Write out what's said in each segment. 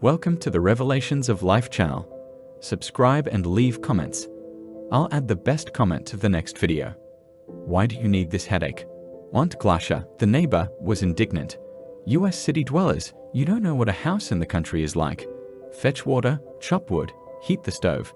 Welcome to the Revelations of Life channel. Subscribe and leave comments. I'll add the best comment to the next video. Why do you need this headache? Aunt Glasha, the neighbor, was indignant. US city dwellers, you don't know what a house in the country is like. Fetch water, chop wood, heat the stove.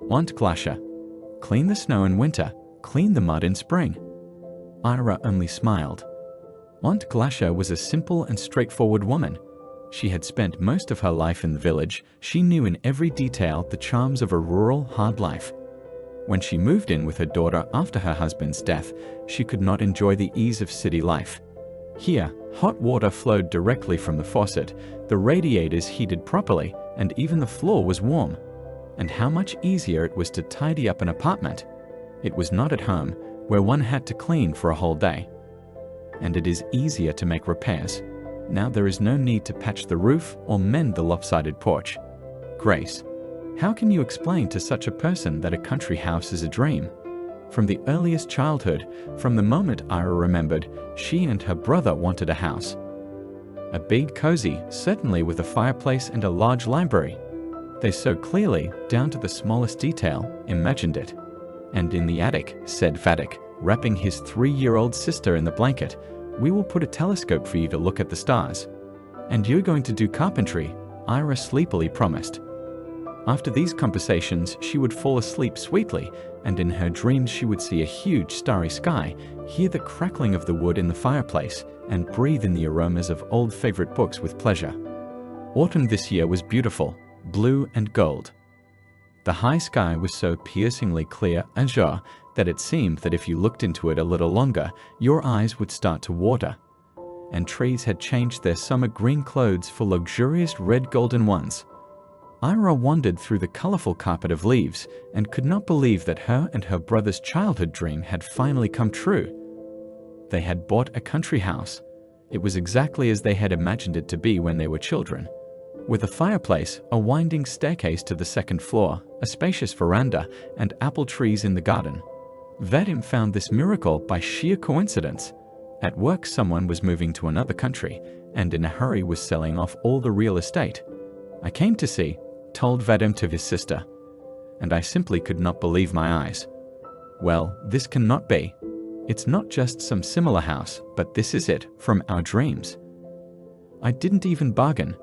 Aunt Glasha, clean the snow in winter, clean the mud in spring. Ira only smiled. Aunt Glasha was a simple and straightforward woman. She had spent most of her life in the village. She knew in every detail the charms of a rural, hard life. When she moved in with her daughter after her husband's death, she could not enjoy the ease of city life. Here, hot water flowed directly from the faucet, the radiators heated properly, and even the floor was warm. And how much easier it was to tidy up an apartment. It was not at home, where one had to clean for a whole day. And it is easier to make repairs. Now there is no need to patch the roof or mend the lopsided porch. Grace, how can you explain to such a person that a country house is a dream? From the earliest childhood, from the moment Ira remembered, she and her brother wanted a house. A big cozy, certainly with a fireplace and a large library. They so clearly, down to the smallest detail, imagined it. And in the attic, said Vadik, wrapping his 3-year-old sister in the blanket, we will put a telescope for you to look at the stars. And you're going to do carpentry, Ira sleepily promised. After these conversations, she would fall asleep sweetly, and in her dreams she would see a huge starry sky, hear the crackling of the wood in the fireplace, and breathe in the aromas of old favorite books with pleasure. Autumn this year was beautiful, blue and gold. The high sky was so piercingly clear, azure, that it seemed that if you looked into it a little longer, your eyes would start to water. And trees had changed their summer green clothes for luxurious red golden ones. Ira wandered through the colorful carpet of leaves and could not believe that her and her brother's childhood dream had finally come true. They had bought a country house. It was exactly as they had imagined it to be when they were children. With a fireplace, a winding staircase to the second floor, a spacious veranda, and apple trees in the garden. Vadim found this miracle by sheer coincidence. At work, someone was moving to another country and in a hurry was selling off all the real estate. I came to see, told Vadim to his sister, and I simply could not believe my eyes. Well, this cannot be. It's not just some similar house, but this is it, from our dreams. I didn't even bargain.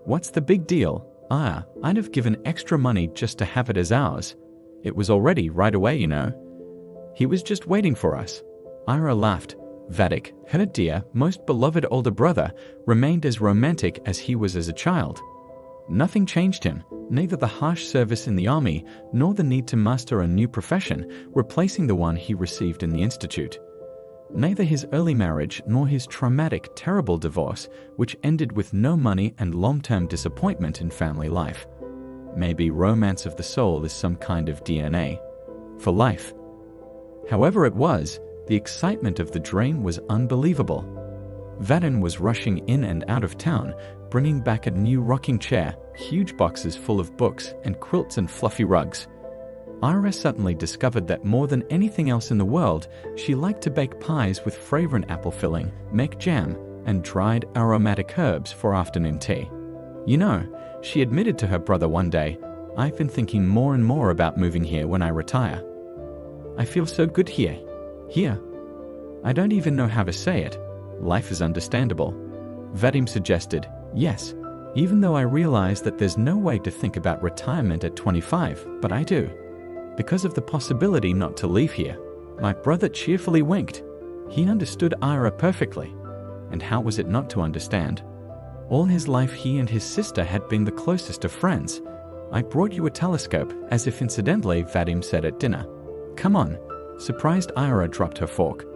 What's the big deal? I'd have given extra money just to have it as ours. It was already right away, you know. He was just waiting for us. Ira laughed. Vadik, her dear, most beloved older brother, remained as romantic as he was as a child. Nothing changed him, neither the harsh service in the army nor the need to master a new profession, replacing the one he received in the institute. Neither his early marriage nor his traumatic, terrible divorce, which ended with no money and long-term disappointment in family life. Maybe romance of the soul is some kind of DNA. For life. However it was, the excitement of the dream was unbelievable. Vadim was rushing in and out of town, bringing back a new rocking chair, huge boxes full of books, and quilts and fluffy rugs. Ira suddenly discovered that more than anything else in the world, she liked to bake pies with fragrant apple filling, make jam, and dried aromatic herbs for afternoon tea. You know, she admitted to her brother one day, I've been thinking more and more about moving here when I retire. I feel so good here. Here. I don't even know how to say it. Life is understandable. Vadim suggested, yes, even though I realize that there's no way to think about retirement at 25, but I do. Because of the possibility not to leave here. My brother cheerfully winked. He understood Ira perfectly. And how was it not to understand? All his life he and his sister had been the closest of friends. I brought you a telescope, as if incidentally Vadim said at dinner. Come on. Surprised Ira dropped her fork.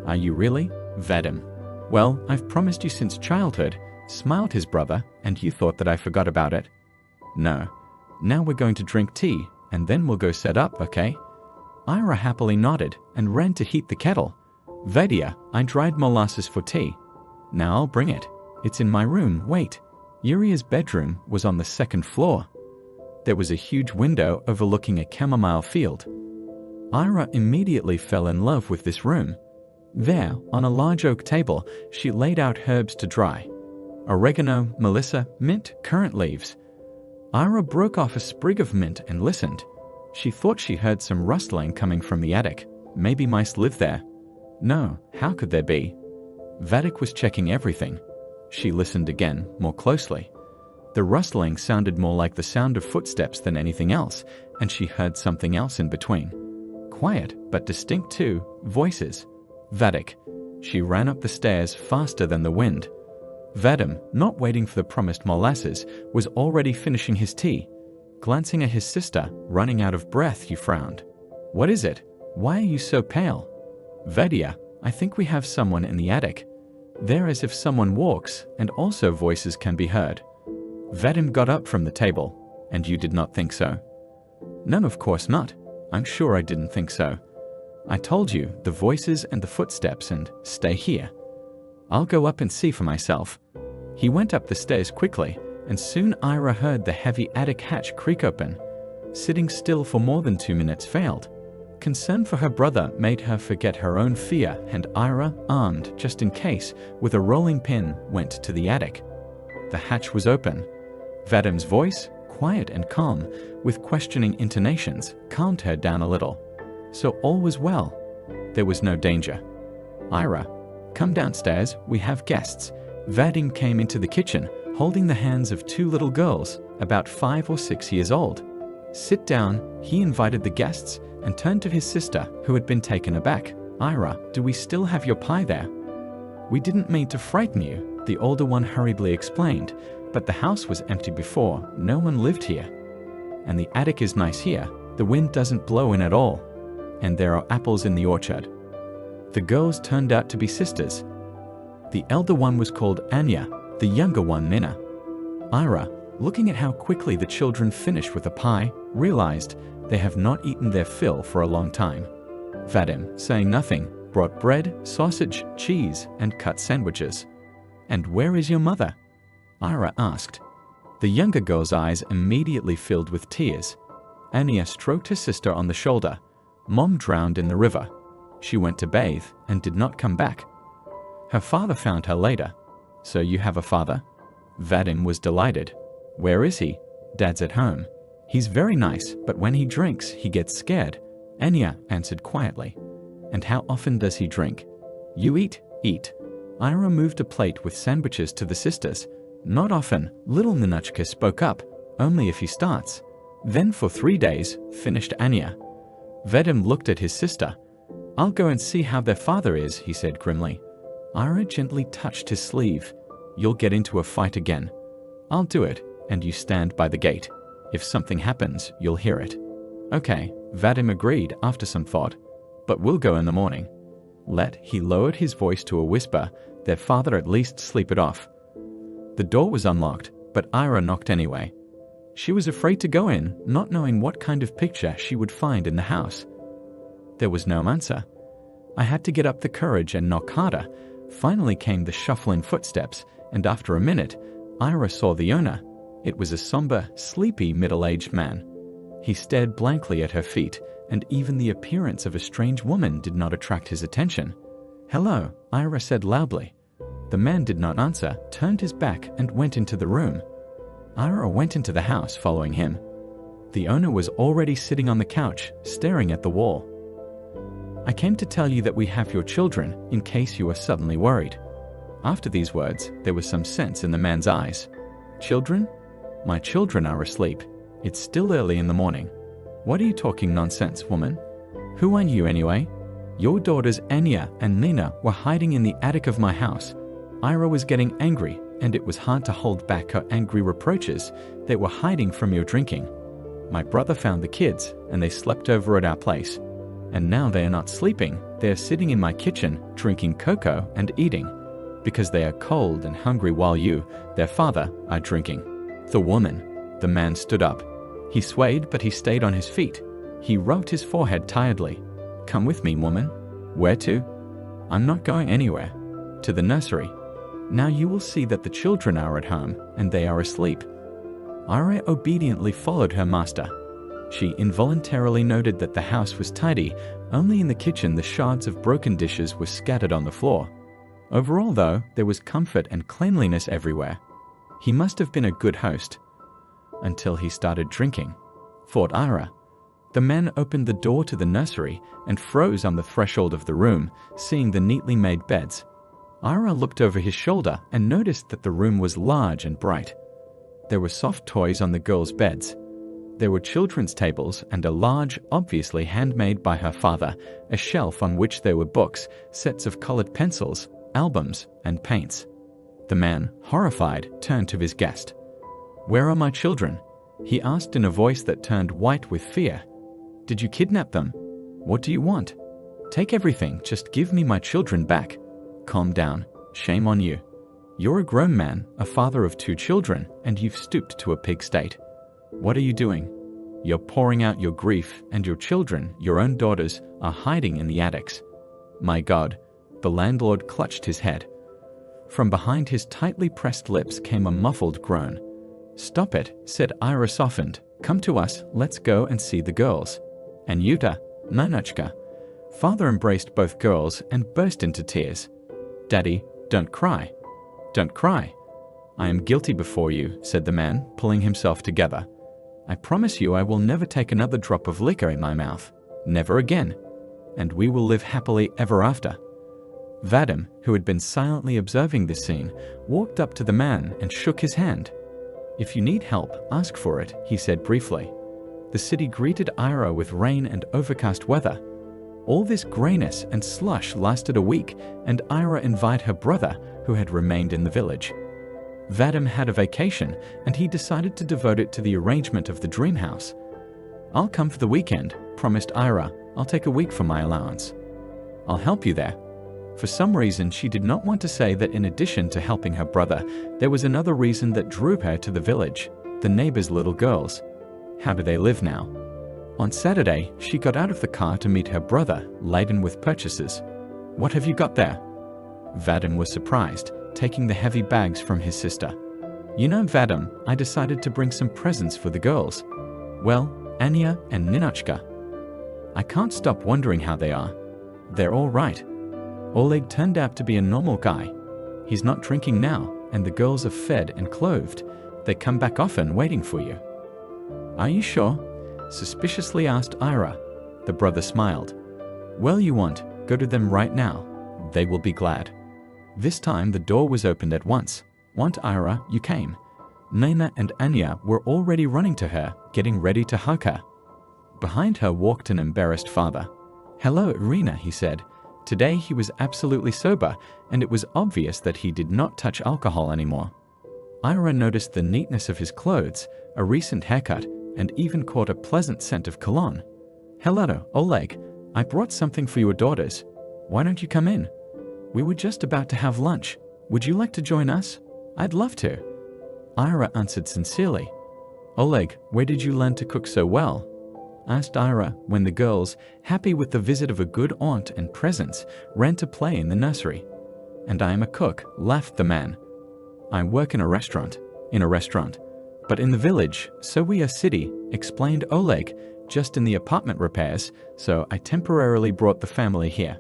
Are you really? Vadim. Well, I've promised you since childhood, smiled his brother, and you thought that I forgot about it? No. Now we're going to drink tea, and then we'll go set up, okay? Ira happily nodded and ran to heat the kettle. Vadia, I dried molasses for tea. Now I'll bring it. It's in my room, wait. Uria's bedroom was on the second floor. There was a huge window overlooking a chamomile field. Ira immediately fell in love with this room. There, on a large oak table, she laid out herbs to dry. Oregano, melissa, mint, currant leaves. Ira broke off a sprig of mint and listened. She thought she heard some rustling coming from the attic. Maybe mice live there. No, how could there be? Vadic was checking everything. She listened again, more closely. The rustling sounded more like the sound of footsteps than anything else, and she heard something else in between. Quiet, but distinct too, voices. Vadic. She ran up the stairs faster than the wind. Vadim, not waiting for the promised molasses, was already finishing his tea. Glancing at his sister, running out of breath, he frowned. What is it? Why are you so pale? Vadia, I think we have someone in the attic. There as if someone walks, and also voices can be heard. Vadim got up from the table. And you did not think so? No, of course not. I'm sure I didn't think so. I told you, the voices and the footsteps, and stay here. I'll go up and see for myself. He went up the stairs quickly, and soon Ira heard the heavy attic hatch creak open. Sitting still for more than 2 minutes failed. Concern for her brother made her forget her own fear, and Ira, armed just in case, with a rolling pin, went to the attic. The hatch was open. Vadim's voice, quiet and calm, with questioning intonations, calmed her down a little. So all was well. There was no danger. Ira, come downstairs, we have guests. Vadim came into the kitchen, holding the hands of 2 little girls, about 5 or 6 years old. Sit down, he invited the guests, and turned to his sister, who had been taken aback. Ira, do we still have your pie there? We didn't mean to frighten you, the older one hurriedly explained, but the house was empty before, no one lived here. And the attic is nice here, the wind doesn't blow in at all. And there are apples in the orchard. The girls turned out to be sisters. The elder one was called Anya, the younger one Nina. Ira, looking at how quickly the children finished with the pie, realized they have not eaten their fill for a long time. Vadim, saying nothing, brought bread, sausage, cheese, and cut sandwiches. And where is your mother? Ira asked. The younger girl's eyes immediately filled with tears. Anya stroked her sister on the shoulder. Mom drowned in the river. She went to bathe and did not come back. Her father found her later. So you have a father? Vadim was delighted. Where is he? Dad's at home. He's very nice, but when he drinks, he gets scared. Anya answered quietly. And how often does he drink? You eat. Ira moved a plate with sandwiches to the sisters. Not often, little Ninuchka spoke up. Only if he starts. Then for 3 days, finished Anya. Vadim looked at his sister. I'll go and see how their father is, he said grimly. Ira gently touched his sleeve. You'll get into a fight again. I'll do it, and you stand by the gate. If something happens, you'll hear it. Okay, Vadim agreed after some thought. But we'll go in the morning. He lowered his voice to a whisper, their father at least sleep it off. The door was unlocked, but Ira knocked anyway. She was afraid to go in, not knowing what kind of picture she would find in the house. There was no answer. I had to get up the courage and knock harder. Finally came the shuffling footsteps, and after a minute, Ira saw the owner. It was a somber, sleepy, middle-aged man. He stared blankly at her feet, and even the appearance of a strange woman did not attract his attention. Hello, Ira said loudly. The man did not answer, turned his back, and went into the room. Ira went into the house following him. The owner was already sitting on the couch, staring at the wall. I came to tell you that we have your children, in case you are suddenly worried. After these words, there was some sense in the man's eyes. Children? My children are asleep. It's still early in the morning. What are you talking nonsense, woman? Who are you anyway? Your daughters Anya and Nina were hiding in the attic of my house. Ira was getting angry, and it was hard to hold back her angry reproaches. They were hiding from your drinking. My brother found the kids, and they slept over at our place. And now they are not sleeping, they are sitting in my kitchen, drinking cocoa and eating, because they are cold and hungry while you, their father, are drinking. The man stood up. He swayed, but he stayed on his feet. He rubbed his forehead tiredly. Come with me, woman. Where to? I'm not going anywhere. To the nursery. Now you will see that the children are at home, and they are asleep. Ira obediently followed her master. She involuntarily noted that the house was tidy. Only in the kitchen the shards of broken dishes were scattered on the floor. Overall, though, there was comfort and cleanliness everywhere. He must have been a good host. Until he started drinking, thought Ira. The man opened the door to the nursery and froze on the threshold of the room, seeing the neatly made beds. Ira looked over his shoulder and noticed that the room was large and bright. There were soft toys on the girls' beds. There were children's tables and a large, obviously handmade by her father, a shelf on which there were books, sets of colored pencils, albums, and paints. The man, horrified, turned to his guest. "Where are my children?" he asked in a voice that turned white with fear. "Did you kidnap them? What do you want? Take everything, just give me my children back." "Calm down. Shame on you. You're a grown man, a father of 2 children, and you've stooped to a pig state. What are you doing? You're pouring out your grief, and your children, your own daughters, are hiding in the attics." "My God." The landlord clutched his head. From behind his tightly pressed lips came a muffled groan. "Stop it," said Ira, softened. "Come to us, let's go and see the girls." "Anyuta, Ninotchka." Father embraced both girls and burst into tears. "Daddy, don't cry. Don't cry. I am guilty before you," said the man, pulling himself together. "I promise you I will never take another drop of liquor in my mouth. Never again. And we will live happily ever after." Vadim, who had been silently observing this scene, walked up to the man and shook his hand. "If you need help, ask for it," he said briefly. The city greeted Ira with rain and overcast weather. All this grayness and slush lasted a week, and Ira invited her brother, who had remained in the village. Vadim had a vacation, and he decided to devote it to the arrangement of the dream house. "I'll come for the weekend," promised Ira. "I'll take a week for my allowance. I'll help you there." For some reason, she did not want to say that in addition to helping her brother, there was another reason that drew her to the village: the neighbors' little girls. How do they live now? On Saturday, she got out of the car to meet her brother, laden with purchases. "What have you got there?" Vadim was surprised, taking the heavy bags from his sister. "You know, Vadim, I decided to bring some presents for the girls. Well, Anya and Ninotchka. I can't stop wondering how they are. They're all right. Oleg turned out to be a normal guy. He's not drinking now, and the girls are fed and clothed. They come back often waiting for you." "Are you sure?" suspiciously asked Ira. The brother smiled. "Well, you want, go to them right now. They will be glad." This time the door was opened at once. "Want Ira, you came." Nina and Anya were already running to her, getting ready to hug her. Behind her walked an embarrassed father. "Hello, Irina," he said. Today he was absolutely sober, and it was obvious that he did not touch alcohol anymore. Ira noticed the neatness of his clothes, a recent haircut, and even caught a pleasant scent of cologne. "Hello, Oleg. I brought something for your daughters. Why don't you come in? We were just about to have lunch. Would you like to join us?" "I'd love to." Ira answered sincerely. "Oleg, where did you learn to cook so well?" asked Ira when the girls, happy with the visit of a good aunt and presents, ran to play in the nursery. "And I am a cook," laughed the man. "I work in a restaurant." "In a restaurant. But in the village, so we are city," explained Oleg, "just in the apartment repairs, so I temporarily brought the family here.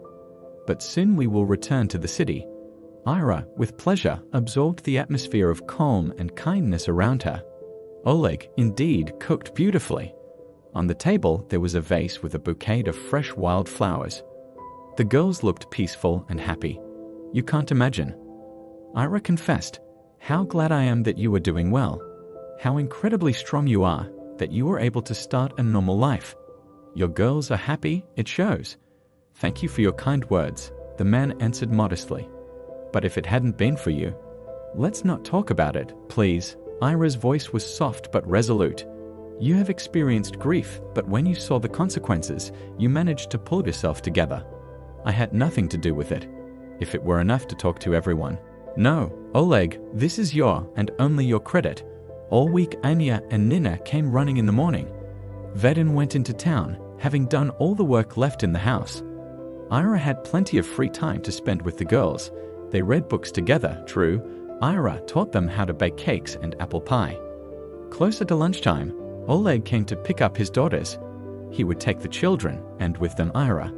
But soon we will return to the city." Ira, with pleasure, absorbed the atmosphere of calm and kindness around her. Oleg, indeed, cooked beautifully. On the table, there was a vase with a bouquet of fresh wild flowers. The girls looked peaceful and happy. "You can't imagine." Ira confessed, "How glad I am that you are doing well. How incredibly strong you are, that you were able to start a normal life. Your girls are happy, it shows." "Thank you for your kind words," the man answered modestly. "But if it hadn't been for you..." "Let's not talk about it, please." Ira's voice was soft but resolute. "You have experienced grief, but when you saw the consequences, you managed to pull yourself together. I had nothing to do with it. If it were enough to talk to everyone." "No, Oleg, this is your and only your credit. All week Anya and Nina came running in the morning. Vadim went into town, having done all the work left in the house. Ira had plenty of free time to spend with the girls. They read books together, true. Ira taught them how to bake cakes and apple pie. Closer to lunchtime, Oleg came to pick up his daughters. He would take the children, and with them Ira.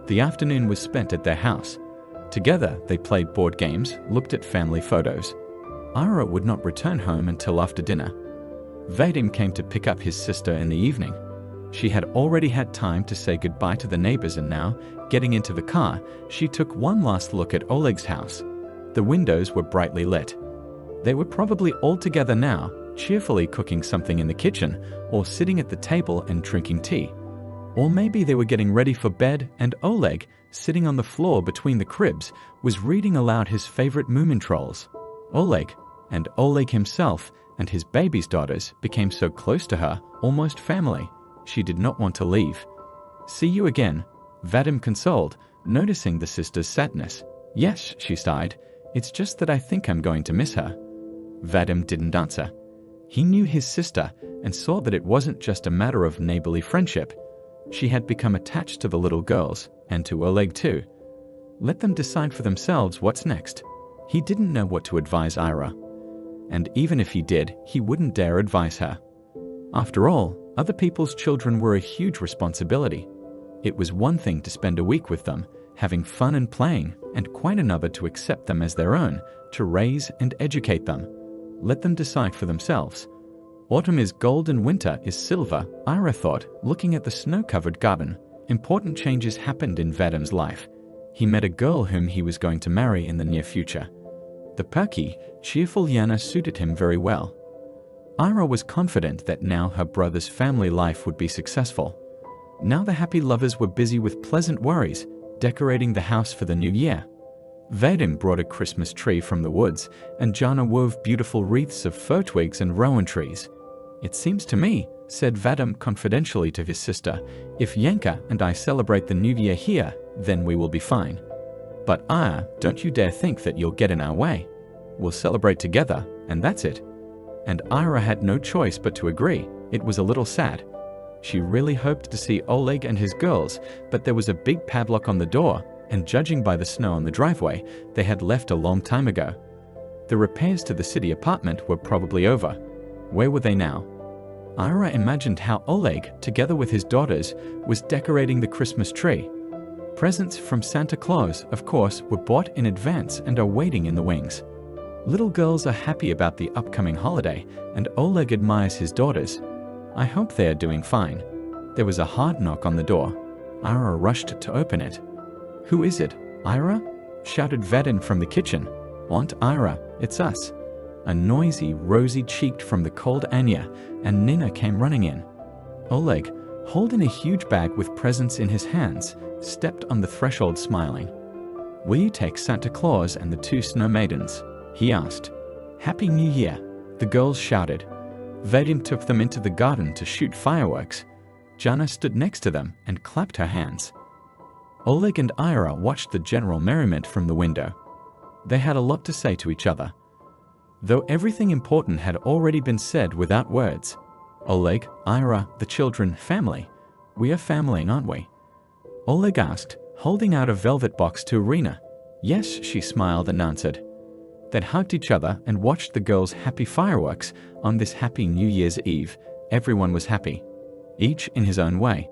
The afternoon was spent at their house. Together, they played board games, looked at family photos. Ira would not return home until after dinner. Vadim came to pick up his sister in the evening. She had already had time to say goodbye to the neighbors, and now, getting into the car, she took one last look at Oleg's house. The windows were brightly lit. They were probably all together now, cheerfully cooking something in the kitchen, or sitting at the table and drinking tea. Or maybe they were getting ready for bed, and Oleg, sitting on the floor between the cribs, was reading aloud his favorite Moomin Trolls. Oleg himself and his baby's daughters became so close to her, almost family. She did not want to leave. "See you again," Vadim consoled, noticing the sister's sadness. "Yes," she sighed. "It's just that I think I'm going to miss her." Vadim didn't answer. He knew his sister and saw that it wasn't just a matter of neighborly friendship. She had become attached to the little girls, and to Oleg too. Let them decide for themselves what's next. He didn't know what to advise Ira. And even if he did, he wouldn't dare advise her. After all, other people's children were a huge responsibility. It was one thing to spend a week with them, having fun and playing, and quite another to accept them as their own, to raise and educate them. Let them decide for themselves. Autumn is gold and winter is silver, Ira thought, looking at the snow-covered garden. Important changes happened in Vadim's life. He met a girl whom he was going to marry in the near future. The perky, cheerful Yana suited him very well. Ira was confident that now her brother's family life would be successful. Now the happy lovers were busy with pleasant worries, decorating the house for the new year. Vadim brought a Christmas tree from the woods, and Jana wove beautiful wreaths of fir twigs and rowan trees. "It seems to me," said Vadim confidentially to his sister, "if Yanka and I celebrate the new year here, then we will be fine. But don't you dare think that you'll get in our way. We'll celebrate together, and that's it." And Ira had no choice but to agree. It was a little sad. She really hoped to see Oleg and his girls, but there was a big padlock on the door, and judging by the snow on the driveway, they had left a long time ago. The repairs to the city apartment were probably over. Where were they now? Ira imagined how Oleg, together with his daughters, was decorating the Christmas tree. Presents from Santa Claus, of course, were bought in advance and are waiting in the wings. Little girls are happy about the upcoming holiday, and Oleg admires his daughters. I hope they are doing fine. There was a hard knock on the door. Ira rushed to open it. "Who is it, Ira?" shouted Vadim from the kitchen. "Aunt Ira, it's us." A noisy, rosy-cheeked from the cold Anya, and Nina came running in. Oleg, holding a huge bag with presents in his hands, stepped on the threshold smiling. "Will you take Santa Claus and the two snow maidens?" he asked. "Happy New Year," the girls shouted. Vadim took them into the garden to shoot fireworks. Jana stood next to them and clapped her hands. Oleg and Ira watched the general merriment from the window. They had a lot to say to each other. Though everything important had already been said without words. "Oleg, Ira, the children, family. We are family, aren't we?" Oleg asked, holding out a velvet box to Irina. "Yes," she smiled and answered. They hugged each other and watched the girls' happy fireworks on this happy New Year's Eve. Everyone was happy, each in his own way.